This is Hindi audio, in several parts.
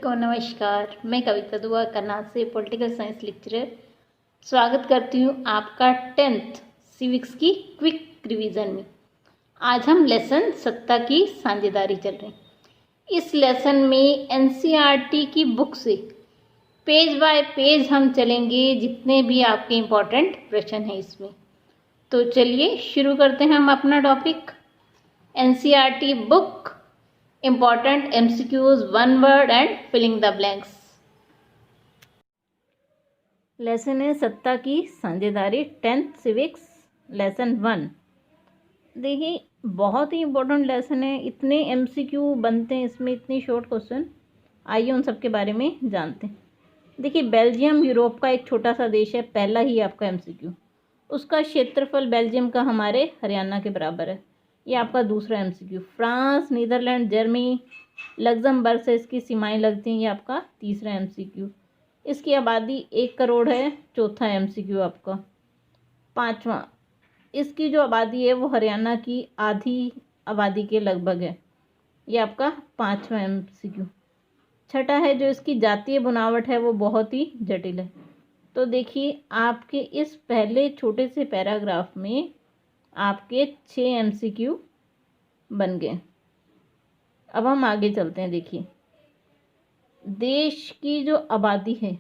को नमस्कार। मैं कविता दुआ करनाल से पॉलिटिकल साइंस लेक्चरर स्वागत करती हूँ आपका 10th सिविक्स की क्विक रिवीजन में। आज हम लेसन सत्ता की साझेदारी चल रहे हैं। इस लेसन में एनसीईआरटी की बुक से पेज बाय पेज हम चलेंगे, जितने भी आपके इम्पोर्टेंट प्रश्न हैं इसमें। तो चलिए शुरू करते हैं हम अपना topic. NCERT book Important MCQs, one word and filling the blanks। Lesson है सत्ता की साझेदारी 10th सिविक्स लेसन 1। देखिए बहुत ही इम्पोर्टेंट लेसन है, इतने MCQ बनते हैं इसमें, इतनी शॉर्ट क्वेश्चन। आइए उन सब के बारे में जानते हैं। देखिए बेल्जियम यूरोप का एक छोटा सा देश है, पहला ही आपका MCQ। उसका क्षेत्रफल बेल्जियम का हमारे हरियाणा के बराबर है, ये आपका दूसरा MCQ। France, Netherlands, Germany, Luxembourg से इसकी सीमाएं लगती हैं, ये आपका तीसरा MCQ। इसकी आबादी 1 करोड़ है, चौथा MCQ आपका। पांचवा, इसकी जो आबादी है वो हरियाणा की आधी आबादी के लगभग है, ये आपका पांचवा MCQ। छठा है, जो इसकी जातीय बनावट है वो बहुत ही जटिल है। तो देखिए आपके इस पहले छोटे से पैराग्राफ में आपके 6 MCQ बन गए। अब हम आगे चलते हैं। देखिए देश की जो आबादी है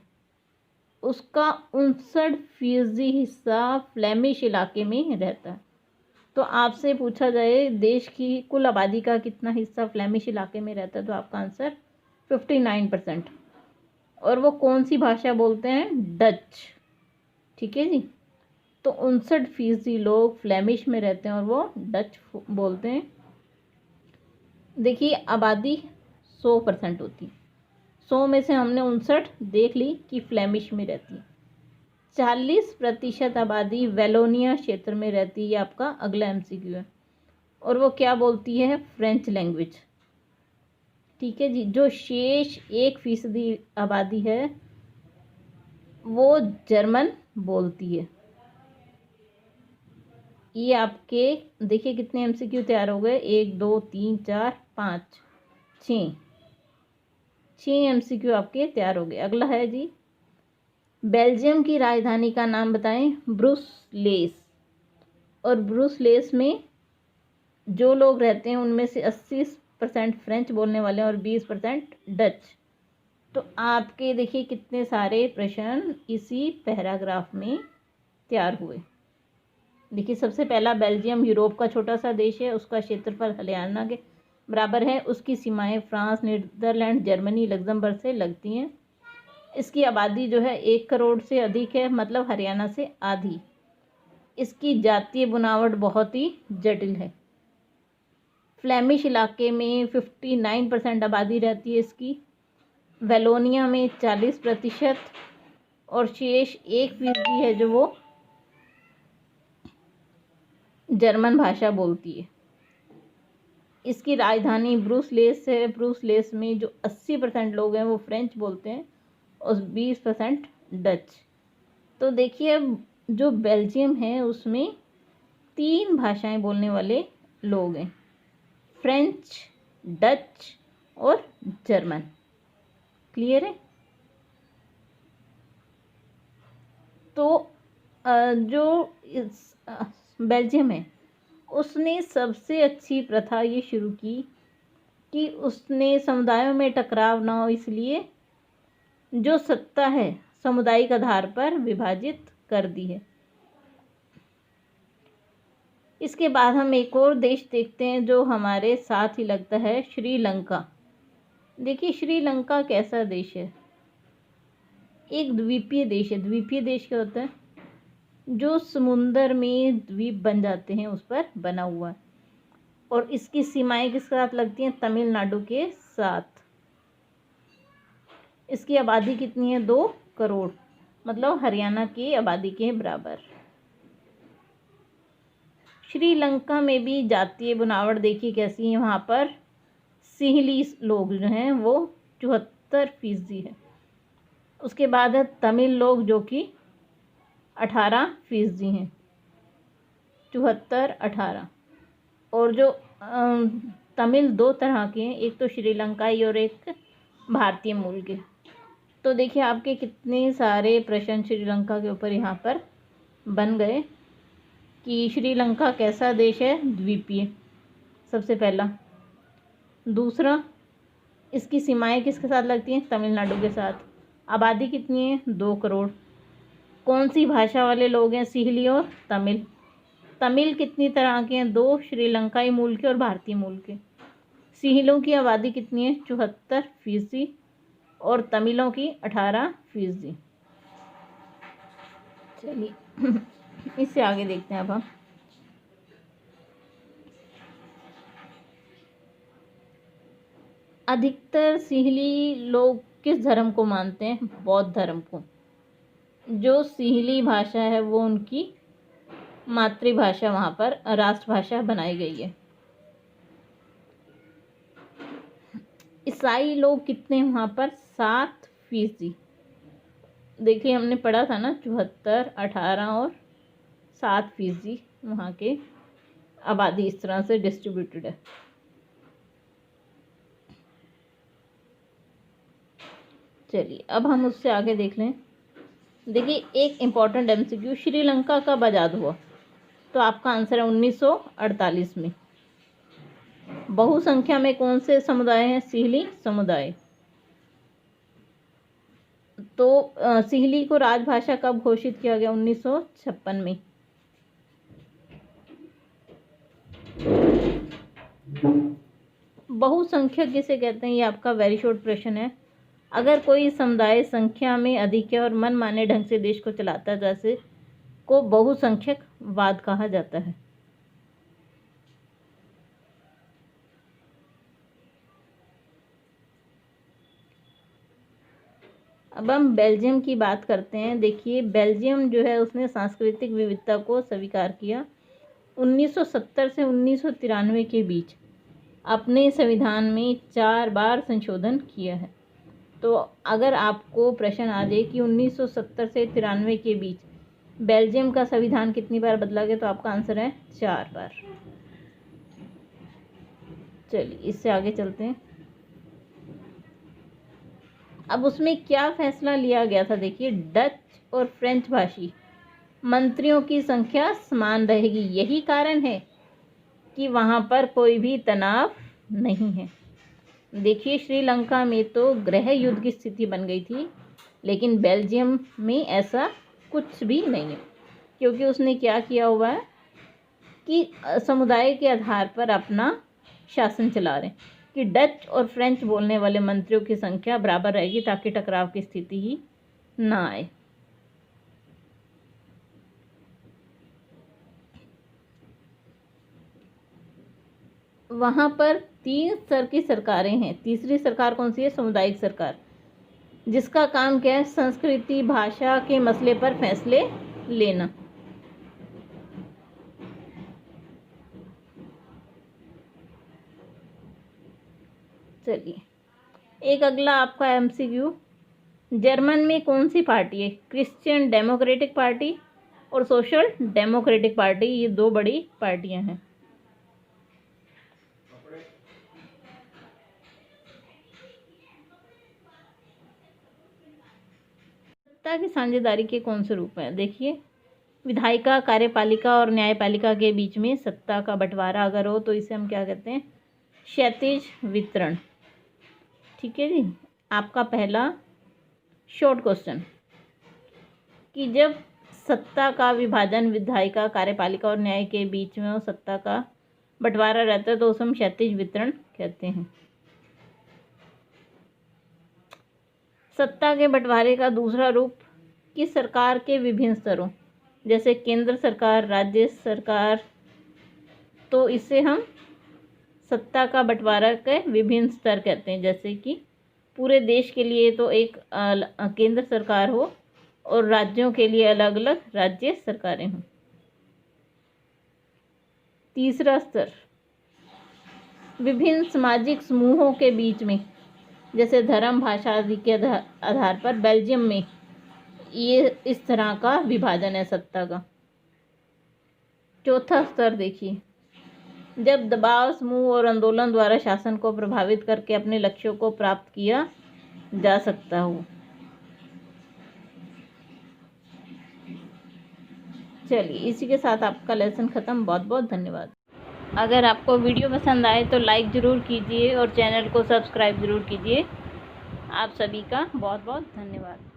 उसका 59% हिस्सा फ्लेमिश इलाके में रहता है। तो आपसे पूछा जाए देश की कुल आबादी का कितना हिस्सा फ्लेमिश इलाके में रहता है, तो आपका आंसर 59%। और वो कौन सी भाषा बोलते हैं? डच। ठीक है जी। तो 59% लोग फ्लेमिश में रहते हैं और वो डच बोलते हैं। देखिए आबादी 100% होती है, 100 में से हमने 59 देख ली कि फ्लेमिश में रहती है। 40% आबादी वेलोनिया क्षेत्र में रहती है, आपका अगला MCQ है। और वो क्या बोलती है? French language. ठीक है जी। जो शेष 1% आबादी है वो जर्मन बोलती है। ये आपके देखिए कितने MCQ तैयार हो गए? 1 2 3 4 5 6 MCQ आपके तैयार हो गए। अगला है जी, बेल्जियम की राजधानी का नाम बताएं। ब्रुसलेस। और ब्रुसलेस में जो लोग रहते हैं उनमें से 80% फ्रेंच बोलने वाले हैं और 20% डच। तो आपके देखिए कितने सारे प्रश्न इसी पैराग्राफ में तैयार हुए। देखिए सबसे पहला, बेल्जियम यूरोप का छोटा सा देश है, उसका क्षेत्रफल हरियाणा के बराबर है, उसकी सीमाएं फ्रांस, नीदरलैंड, जर्मनी, लग्जमबर्ग से लगती हैं। इसकी आबादी जो है 1 करोड़ से अधिक है, मतलब हरियाणा से आधी। इसकी जातीय बनावट बहुत ही जटिल है। फ्लेमिश इलाके में 59% आबादी रहती है इसकी, वेलोनिया में 40% और शेष 1% है जो वो जर्मन भाषा बोलती है। इसकी राजधानी ब्रुसलेस है। ब्रुसलेस में जो 80% लोग हैं वो फ्रेंच बोलते हैं और 20% डच। तो देखिए जो बेल्जियम है उसमें 3 भाषाएं बोलने वाले लोग हैं, फ्रेंच, डच और जर्मन। क्लियर है? तो जो बेल्जियम है उसने सबसे अच्छी प्रथा ये शुरू की कि उसने समुदायों में टकराव ना हो, इसलिए जो सत्ता है सामुदायिक आधार पर विभाजित कर दी है। इसके बाद हम एक और देश देखते हैं जो हमारे साथ ही लगता है, श्रीलंका। देखिए श्रीलंका कैसा देश है? एक द्वीपीय देश है। द्वीपीय देश क्या होता है? जो समुंदर में द्वीप बन जाते हैं उस पर बना हुआ है। और इसकी सीमाएं किसके साथ लगती हैं? तमिलनाडु के साथ। इसकी आबादी कितनी है? 2 करोड़, मतलब हरियाणा की आबादी के बराबर। श्रीलंका में भी जातीय बनावट देखिए कैसी है। वहाँ पर सिंहली लोग जो हैं वो 74% है। उसके बाद है तमिल लोग जो कि 18% हैं, 74 18। और जो तमिल 2 तरह के हैं, एक तो श्रीलंकाई और एक भारतीय मूल के। तो देखिए आपके कितने सारे प्रश्न श्रीलंका के ऊपर यहाँ पर बन गए कि श्रीलंका कैसा देश है, द्वीपीय, सबसे पहला। दूसरा, इसकी सीमाएं किसके साथ लगती हैं, तमिलनाडु के साथ। आबादी कितनी है, 2 करोड़। कौन सी भाषा वाले लोग हैं, सिहली और तमिल। तमिल कितनी तरह के हैं, 2, श्रीलंकाई मूल के और भारतीय मूल के। सिहलों की आबादी कितनी है, 74% और तमिलों की 18%। चलिए इससे आगे देखते हैं अब हम। अधिकतर सिहली लोग किस धर्म को मानते हैं, बौद्ध धर्म को। जो सिहली भाषा है वो उनकी मातृभाषा, वहाँ पर राष्ट्रभाषा बनाई गई है। ईसाई लोग कितने हैं वहाँ पर, 7%। देखिए हमने पढ़ा था ना, 74, 18 और 7% वहाँ के आबादी इस तरह से डिस्ट्रीब्यूटेड है। चलिए अब हम उससे आगे देख लें। देखिए एक इम्पॉर्टेंट MCQ, श्रीलंका कब आज़ाद हुआ, तो आपका आंसर है 1948 में। बहुसंख्या में कौन से समुदाय हैं, सिहली समुदाय। तो सिहली को राजभाषा कब घोषित किया गया, 1956 में। बहुसंख्यक किसे कहते हैं, ये आपका वेरी शॉर्ट प्रश्न है। अगर कोई समुदाय संख्या में अधिक है और मनमाने ढंग से देश को चलाता है, जैसे को बहुसंख्यकवाद कहा जाता है। अब हम बेल्जियम की बात करते हैं। देखिए बेल्जियम जो है उसने सांस्कृतिक विविधता को स्वीकार किया। 1970 से 1993 के बीच अपने संविधान में 4 बार संशोधन किया है। तो अगर आपको प्रश्न आ जाए कि 1970 से 93 के बीच बेल्जियम का संविधान कितनी बार बदला गया, तो आपका आंसर है 4 बार। चलिए इससे आगे चलते हैं। अब उसमें क्या फैसला लिया गया था, देखिए डच और फ्रेंच भाषी मंत्रियों की संख्या समान रहेगी। यही कारण है कि वहाँ पर कोई भी तनाव नहीं है। देखिए श्रीलंका में तो गृह युद्ध की स्थिति बन गई थी, लेकिन बेल्जियम में ऐसा कुछ भी नहीं है, क्योंकि उसने क्या किया हुआ है कि समुदाय के आधार पर अपना शासन चला रहे हैं कि डच और फ्रेंच बोलने वाले मंत्रियों की संख्या बराबर रहेगी, ताकि टकराव की स्थिति ही ना आए। वहाँ पर 3 स्तर की सरकारें हैं। तीसरी सरकार कौन सी है, सामुदायिक सरकार, जिसका काम क्या है, संस्कृति भाषा के मसले पर फैसले लेना। चलिए एक अगला आपका MCQ, जर्मन में कौन सी पार्टी है, क्रिश्चियन डेमोक्रेटिक पार्टी और सोशल डेमोक्रेटिक पार्टी, ये 2 बड़ी पार्टियां हैं। सत्ता की साझेदारी के कौन से रूप हैं, देखिए विधायिका, कार्यपालिका और न्यायपालिका के बीच में सत्ता का बंटवारा अगर हो तो इसे हम क्या कहते हैं, क्षैतिज वितरण। ठीक है जी। आपका पहला शॉर्ट क्वेश्चन कि जब सत्ता का विभाजन विधायिका, कार्यपालिका और न्याय के बीच में सत्ता का बंटवारा रहता है तो उसे हम क्षैतिज वितरण कहते हैं। सत्ता के बंटवारे का दूसरा रूप कि सरकार के विभिन्न स्तरों, जैसे केंद्र सरकार, राज्य सरकार, तो इसे हम सत्ता का बंटवारा के विभिन्न स्तर कहते हैं। जैसे कि पूरे देश के लिए तो एक केंद्र सरकार हो और राज्यों के लिए अलग अलग राज्य सरकारें हों। तीसरा स्तर विभिन्न सामाजिक समूहों के बीच में, जैसे धर्म, भाषा आदि के आधार पर बेल्जियम में ये इस तरह का विभाजन है सत्ता का। चौथा स्तर देखिए, जब दबाव, समूह और आंदोलन द्वारा शासन को प्रभावित करके अपने लक्ष्यों को प्राप्त किया जा सकता हो। चलिए, इसी के साथ आपका लेसन ख़त्म। बहुत बहुत धन्यवाद। अगर आपको वीडियो पसंद आए तो लाइक ज़रूर कीजिए और चैनल को सब्सक्राइब ज़रूर कीजिए। आप सभी का बहुत बहुत धन्यवाद।